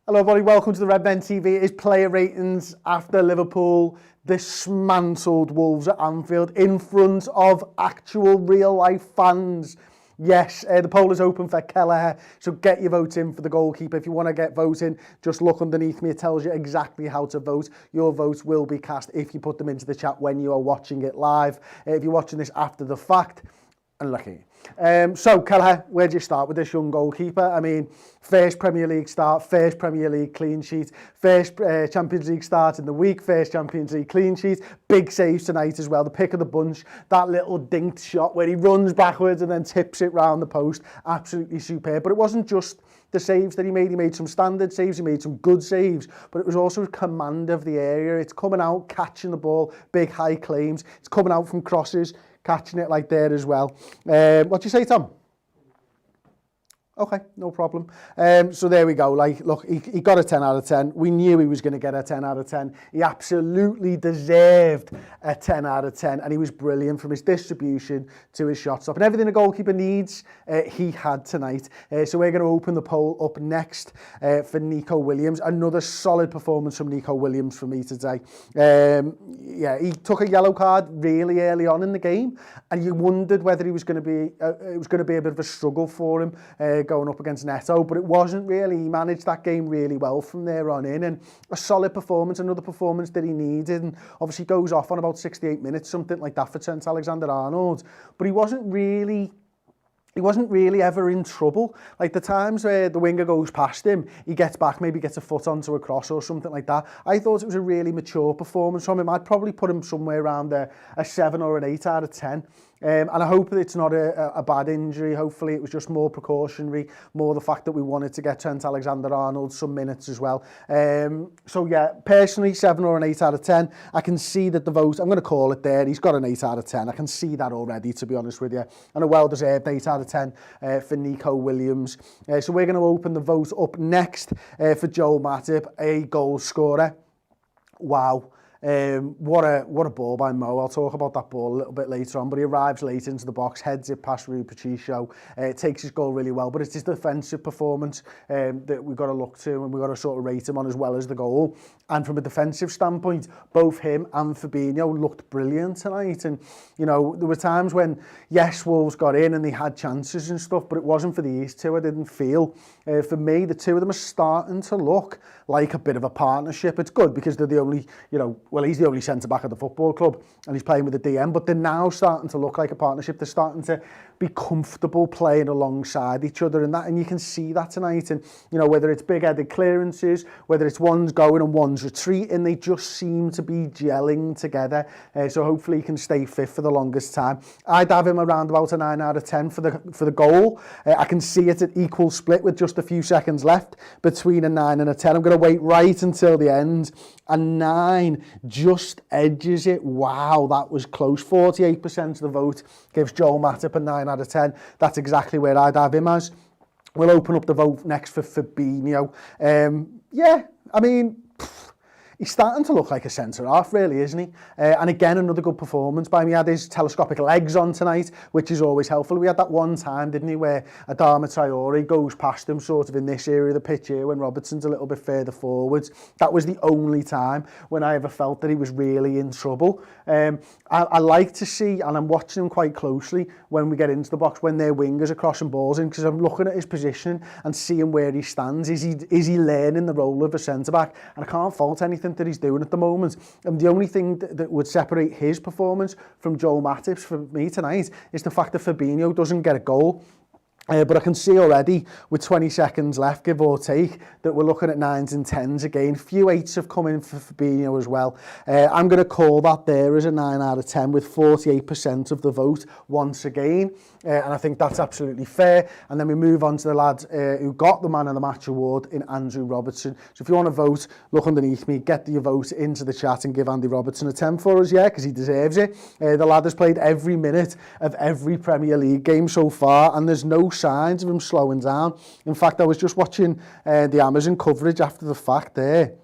Hello everybody, welcome to the Red Men TV. It is player ratings after Liverpool dismantled Wolves at Anfield in front of actual real life fans. Yes, the poll is open for Kelleher, so get your votes in for the goalkeeper. If you want to get voting, just look underneath me. It tells you exactly how to vote. Your votes will be cast if you put them into the chat when you are watching it live. If you're watching this after the fact, unlucky. So, Kelleher, where do you start with this young goalkeeper? I mean, first Premier League start, first Premier League clean sheet, first Champions League start in the week, first Champions League clean sheet, big saves tonight as well, the pick of the bunch, that little dinked shot where he runs backwards and then tips it round the post, absolutely superb. But it wasn't just the saves that he made some standard saves, he made some good saves, but it was also command of the area. It's coming out, catching the ball, big high claims, it's coming out from crosses, catching it like there as well. What do you say, Tom? Okay, no problem. So there we go. Like, look, he got a 10 out of 10. We knew he was going to get a 10 out of 10. He absolutely deserved a 10 out of 10, and he was brilliant from his distribution to his shot stop. And everything a goalkeeper needs, he had tonight. So we're going to open the poll up next for Nico Williams. Another solid performance from Nico Williams for me today. Yeah, he took a yellow card really early on in the game, and you wondered whether it was going to be a bit of a struggle for him going up against Neto, but it wasn't really. He managed that game really well from there on in, and a solid performance, another performance that he needed, and obviously goes off on about 68 minutes, something like that for Trent Alexander-Arnold, but he wasn't really ever in trouble. Like the times where the winger goes past him, he gets back, maybe gets a foot onto a cross or something like that. I thought it was a really mature performance from him. I'd probably put him somewhere around a 7 or an 8 out of 10. And I hope that it's not a bad injury. Hopefully it was just more precautionary, more the fact that we wanted to get Trent Alexander-Arnold some minutes as well. So yeah, personally, 7 or an 8 out of 10. I can see that the vote, I'm going to call it there, he's got an 8 out of 10. I can see that already, to be honest with you. And a well-deserved 8 out of 10 for Nico Williams. So we're going to open the vote up next for Joel Matip, a goal scorer. Wow. What a ball by Mo. I'll talk about that ball a little bit later on, but he arrives late into the box, heads it past Rui Patricio, takes his goal really well, but it's his defensive performance that we've got to look to, and we've got to sort of rate him on as well as the goal. And from a defensive standpoint, both him and Fabinho looked brilliant tonight. And, you know, there were times when, yes, Wolves got in and they had chances and stuff, but it wasn't for these two. I didn't feel. For me, the two of them are starting to look like a bit of a partnership. It's good because they're the only, you know, well, he's the only centre-back at the football club and he's playing with the DM, but they're now starting to look like a partnership. They're starting to be comfortable playing alongside each other, and you can see that tonight. And, you know, whether it's big-headed clearances, whether it's one's going and one's retreating, they just seem to be gelling together. So hopefully he can stay fit for the longest time. I'd have him around about a 9 out of 10 for the goal. I can see it at equal split with just a few seconds left between a 9 and a 10. I'm going to wait right until the end. A 9 just edges it. Wow, that was close. 48% of the vote gives Joel Matip a 9 out of 10. That's exactly where I'd have him as. We'll open up the vote next for Fabinho. Yeah, I mean, he's starting to look like a centre-half, really, isn't he? And again, another good performance by him. He had his telescopic legs on tonight, which is always helpful. We had that one time, didn't he, where Adama Traore goes past him sort of in this area of the pitch here when Robertson's a little bit further forwards. That was the only time when I ever felt that he was really in trouble. I like to see, and I'm watching him quite closely when we get into the box, when their wingers are crossing balls in, because I'm looking at his position and seeing where he stands. Is he learning the role of a centre-back? And I can't fault anything that he's doing at the moment. And the only thing that would separate his performance from Joel Matip's for me tonight is the fact that Fabinho doesn't get a goal. But I can see already, with 20 seconds left, give or take, that we're looking at 9s and 10s again. Few 8s have come in for Fabinho as well. I'm going to call that there as a 9 out of 10 with 48% of the vote once again. And I think that's absolutely fair. And then we move on to the lad who got the Man of the Match award in Andrew Robertson. So if you want to vote, look underneath me, get your vote into the chat and give Andy Robertson a 10 for us, yeah, because he deserves it. The lad has played every minute of every Premier League game so far, and there's no signs of him slowing down. In fact, I was just watching the Amazon coverage after the fact there,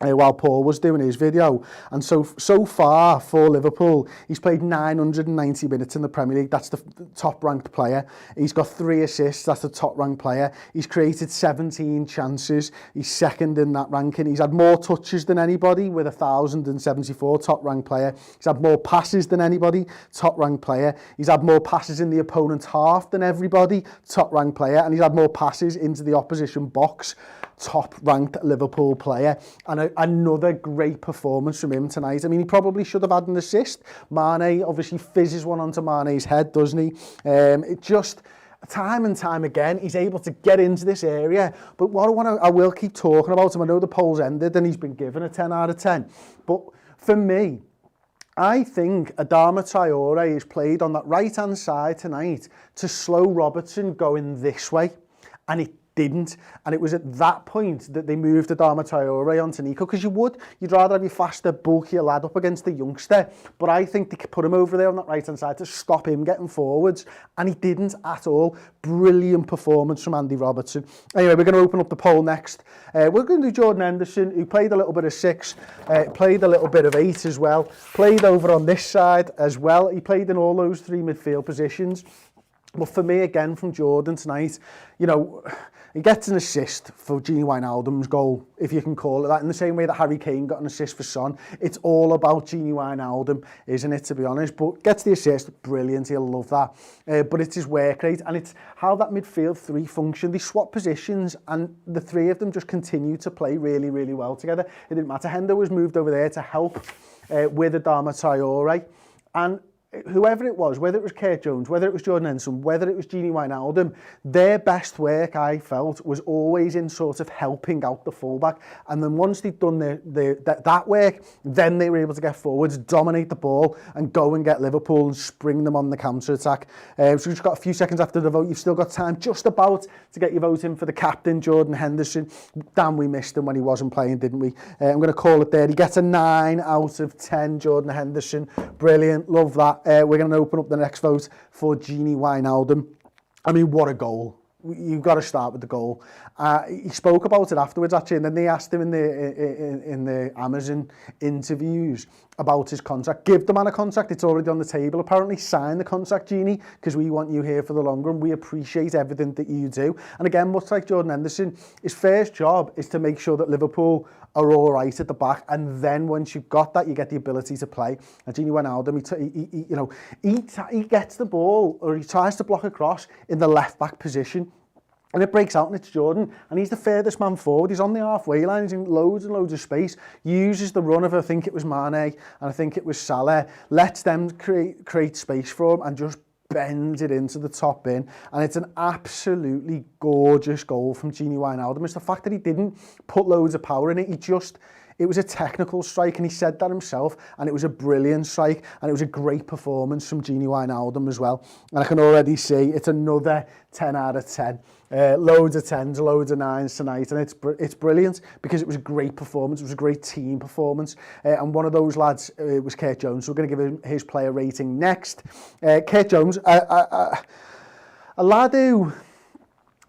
while Paul was doing his video. And so far for Liverpool, he's played 990 minutes in the Premier League. That's the top-ranked player. He's got 3 assists. That's the top-ranked player. He's created 17 chances. He's second in that ranking. He's had more touches than anybody with 1,074, top-ranked player. He's had more passes than anybody, top-ranked player. He's had more passes in the opponent's half than everybody, top-ranked player. And he's had more passes into the opposition box, top-ranked Liverpool player. And another great performance from him tonight. I mean, he probably should have had an assist. Mane obviously fizzes one onto Mane's head, doesn't he? It just, time and time again, he's able to get into this area. But what I will keep talking about him. I know the poll's ended and he's been given a 10 out of 10. But for me, I think Adama Traore is played on that right-hand side tonight to slow Robertson going this way. And it didn't, and it was at that point that they moved Adama Traore onto Nico, because you'd rather have your faster, bulkier lad up against the youngster, but I think they could put him over there on that right-hand side to stop him getting forwards, and he didn't at all. Brilliant performance from Andy Robertson. Anyway, we're going to open up the poll next. We're going to do Jordan Henderson, who played a little bit of 6, played a little bit of 8 as well, played over on this side as well. He played in all those 3 midfield positions. But for me, again, from Jordan tonight, you know, he gets an assist for Georginio Wijnaldum's goal, if you can call it that, in the same way that Harry Kane got an assist for Son. It's all about Georginio Wijnaldum, isn't it, to be honest? But gets the assist, brilliant, he'll love that. But it's his work rate, and it's how that midfield 3 function. They swap positions, and the 3 of them just continue to play really, really well together. It didn't matter. Hendo was moved over there to help with Adama Traore, and whoever it was, whether it was Kurt Jones, whether it was Jordan Henderson, whether it was Georginio Wijnaldum, their best work, I felt, was always in sort of helping out the fullback. And then once they'd done that work, then they were able to get forwards, dominate the ball, and go and get Liverpool and spring them on the counter-attack. So we've just got a few seconds after the vote. You've still got time just about to get your vote in for the captain, Jordan Henderson. Damn, we missed him when he wasn't playing, didn't we? I'm going to call it there. He gets a 9 out of 10, Jordan Henderson. Brilliant, love that. We're going to open up the next vote for Georginio Wijnaldum. I mean, what a goal. You've got to start with the goal. He spoke about it afterwards, actually, and then they asked him in the Amazon interviews about his contract. Give the man a contract. It's already on the table. Apparently, sign the contract, Genie, because we want you here for the long run. We appreciate everything that you do. And again, much like Jordan Henderson, his first job is to make sure that Liverpool are all right at the back, and then once you've got that, you get the ability to play. And Georginio Wijnaldum, he gets the ball, or he tries to block across in the left back position, and it breaks out, and it's Jordan, and he's the furthest man forward. He's on the halfway line, he's in loads and loads of space, uses the run of, I think it was Mane, and I think it was Salah, lets them create space for him, and just bends it into the top bin, and it's an absolutely gorgeous goal from Georginio Wijnaldum. It's the fact that he didn't put loads of power in it. It was a technical strike, and he said that himself, and it was a brilliant strike, and it was a great performance from Georginio Wijnaldum as well. And I can already see it's another 10 out of 10. Loads of 10s, loads of 9s tonight, and it's brilliant because it was a great performance. It was a great team performance, and one of those lads was Kurt Jones. So we're going to give him his player rating next. Kurt Jones, a lad who,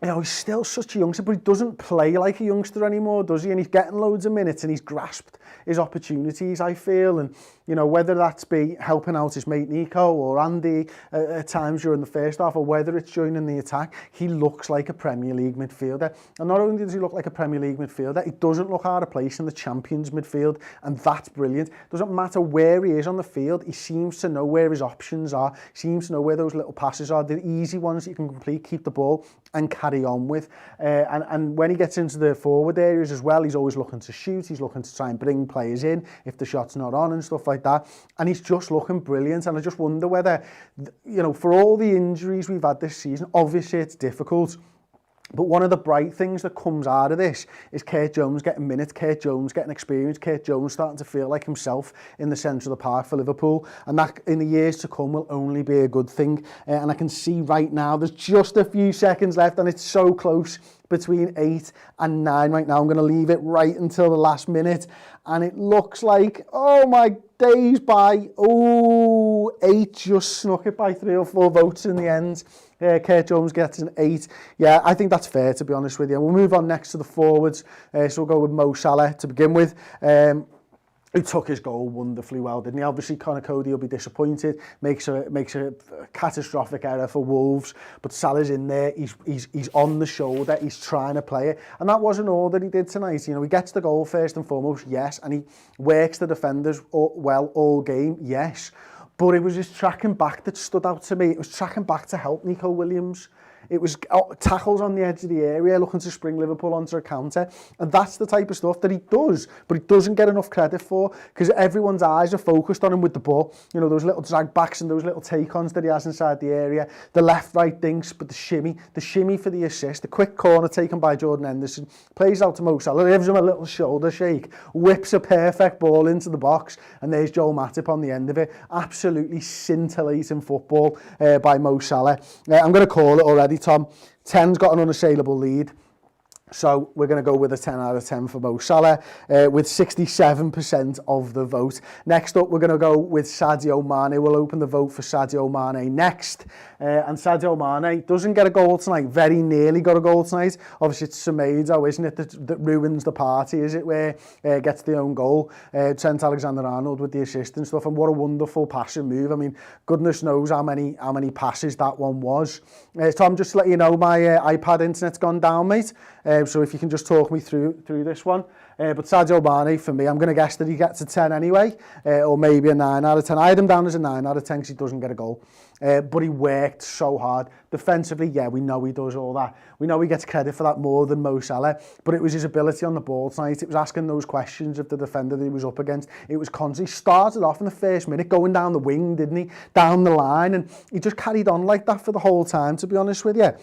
you know, he's still such a youngster, but he doesn't play like a youngster anymore, does he? And he's getting loads of minutes, and he's grasped his opportunities, I feel. And, you know, whether that's be helping out his mate Nico or Andy at times during the first half, or whether it's joining the attack, he looks like a Premier League midfielder. And not only does he look like a Premier League midfielder, he doesn't look out of place in the Champions midfield, and that's brilliant. Doesn't matter where he is on the field, he seems to know where his options are, seems to know where those little passes are, the easy ones that you can complete, keep the ball, and carry on with. And when he gets into the forward areas as well, he's always looking to shoot, he's looking to try and bring players in if the shot's not on and stuff like that. And he's just looking brilliant. And I just wonder whether, you know, for all the injuries we've had this season, obviously it's difficult, but one of the bright things that comes out of this is Kurt Jones getting minutes, Kurt Jones getting experience, Kurt Jones starting to feel like himself in the centre of the park for Liverpool. And that, in the years to come, will only be a good thing. And I can see right now, there's just a few seconds left, and it's so close between 8 and 9 right now. I'm going to leave it right until the last minute. And it looks like, oh my days, by 8 just snuck it by 3 or 4 votes in the end. Kurt Jones gets an 8. Yeah, I think that's fair, to be honest with you. We'll move on next to the forwards. So we'll go with Mo Salah to begin with. Who took his goal wonderfully well, didn't he? Obviously, Connor Cody will be disappointed, makes a catastrophic error for Wolves, but Salah's in there, he's on the shoulder, he's trying to play it, and that wasn't all that he did tonight. You know, he gets the goal first and foremost, yes, and he works the defenders well all game, yes, but it was his tracking back that stood out to me. It was tracking back to help Nico Williams. It was tackles on the edge of the area, looking to spring Liverpool onto a counter. And that's the type of stuff that he does, but he doesn't get enough credit for, because everyone's eyes are focused on him with the ball. You know, those little drag backs and those little take-ons that he has inside the area, the left-right dinks, but the shimmy for the assist, the quick corner taken by Jordan Henderson, plays out to Mo Salah, gives him a little shoulder shake, whips a perfect ball into the box, and there's Joel Matip on the end of it. Absolutely scintillating football by Mo Salah. I'm going to call it already, Tom. 10's got an unassailable lead. So we're going to go with a 10 out of 10 for Mo Salah, with 67% of the vote. Next up, we're going to go with Sadio Mane. We'll open the vote for Sadio Mane next. And Sadio Mane doesn't get a goal tonight, very nearly got a goal tonight. Obviously, it's Semedo, isn't it, that ruins the party, as it were, gets the own goal. Trent Alexander-Arnold with the assist and stuff, and what a wonderful passing move. I mean, goodness knows how many passes that one was. Tom, just to let you know, my iPad internet's gone down, mate. So if you can just talk me through this one. But Sadio Mane, for me, I'm going to guess that he gets a 10 anyway, or maybe a 9 out of 10. I had him down as a 9 out of 10 because he doesn't get a goal. But he worked so hard. Defensively, yeah, we know he does all that. We know he gets credit for that more than Mo Salah, but it was his ability on the ball tonight. It was asking those questions of the defender that he was up against. It was constant. He started off in the first minute going down the wing, didn't he? Down the line, and he just carried on like that for the whole time, to be honest with you.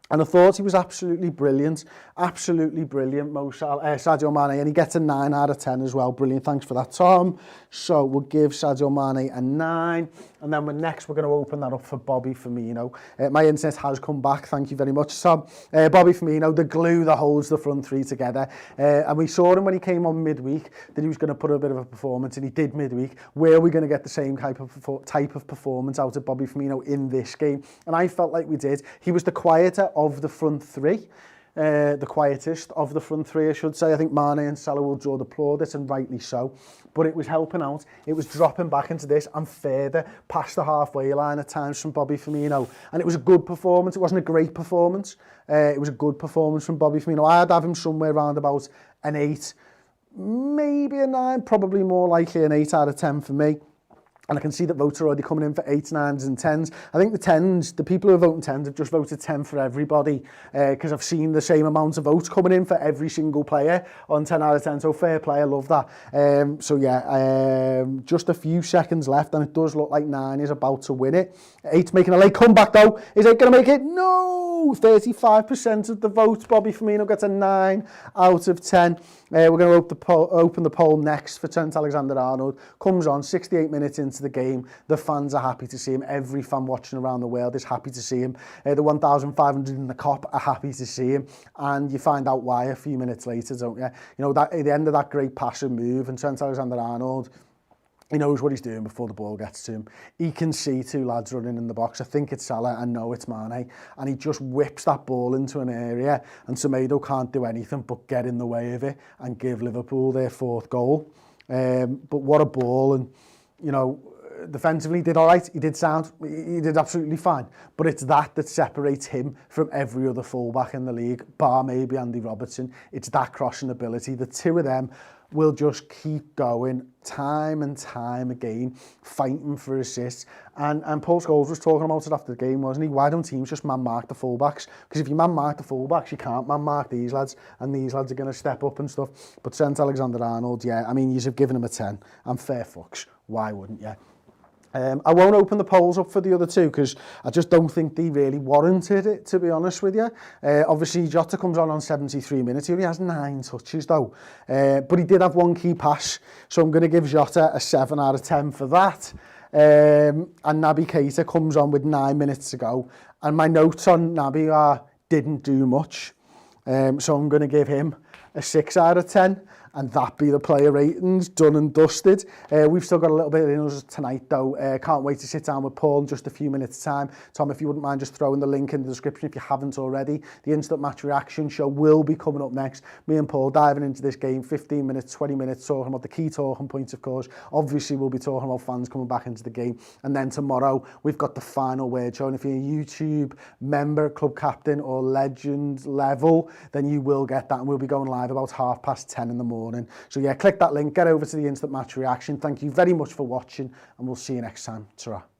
And I thought he was absolutely brilliant, Mo Salah, Sadio Mane, and he gets a 9 out of 10 as well. Brilliant, thanks for that, Tom. So we'll give Sadio Mane a 9, and then we're going to open that up for Bobby Firmino. My internet has come back, thank you very much, Tom. Bobby Firmino, the glue that holds the front three together. And we saw him when he came on midweek, that he was going to put a bit of a performance, and he did midweek. Where are we going to get the same type of performance out of Bobby Firmino in this game? And I felt like we did. He was the quieter of the front three, the quietest of the front three, I should say. I think Mane and Salah will draw the plaudits, and rightly so. But it was helping out. It was dropping back into this and further past the halfway line at times from Bobby Firmino. And it was a good performance. It wasn't a great performance. It was a good performance from Bobby Firmino. I'd have him somewhere around about an 8, maybe a 9, probably more likely an 8 out of 10 for me. And I can see that votes are already coming in for 8s, 9s and 10s. I think the 10s, the people who are voting 10s have just voted 10 for everybody, because I've seen the same amount of votes coming in for every single player on 10 out of 10. So fair play, I love that. So yeah, just a few seconds left, and it does look like 9 is about to win it. 8's making a late comeback though. Is 8 going to make it? No! 35% of the votes. Bobby Firmino gets a 9 out of 10. We're going to open the poll next for Trent Alexander-Arnold. Comes on 68 minutes into the game. The fans are happy to see him. Every fan watching around the world is happy to see him. The 1,500 in the Kop are happy to see him. And you find out why a few minutes later, don't you? You know, that at the end of that great passing move, and Trent Alexander-Arnold, he knows what he's doing before the ball gets to him. He can see two lads running in the box. I think it's Salah, I know it's Mane. And he just whips that ball into an area, and Semedo can't do anything but get in the way of it and give Liverpool their 4th goal. But what a ball. And, you know, defensively he did all right. He did absolutely fine. But it's that separates him from every other fullback in the league, bar maybe Andy Robertson. It's that crossing ability. The two of them will just keep going time and time again, fighting for assists. And Paul Scholes was talking about it after the game, wasn't he? Why don't teams just man-mark the fullbacks? Because if you man-mark the fullbacks, you can't man-mark these lads, and these lads are going to step up and stuff. But Trent Alexander-Arnold, yeah, I mean, you've given him a 10. And fair fucks. Why wouldn't you? I won't open the polls up for the other two because I just don't think they really warranted it, to be honest with you. Obviously, Jota comes on 73 minutes. He only has 9 touches, though. But he did have one key pass, so I'm going to give Jota a 7 out of 10 for that. And Naby Keita comes on with 9 minutes to go. And my notes on Naby are, didn't do much. So I'm going to give him a 6 out of 10. And that be the player ratings, done and dusted. We've still got a little bit in us tonight, though. Can't wait to sit down with Paul in just a few minutes' time. Tom, if you wouldn't mind just throwing the link in the description if you haven't already. The Instant Match Reaction show will be coming up next. Me and Paul diving into this game, 15 minutes, 20 minutes, talking about the key talking points, of course. Obviously, we'll be talking about fans coming back into the game. And then tomorrow, we've got the final word show. And if you're a YouTube member, club captain or legend level, then you will get that. And we'll be going live about 10:30 in the morning. So yeah, click that link, get over to the Instant Match Reaction. Thank you very much for watching, and we'll see you next time. Ta-ra.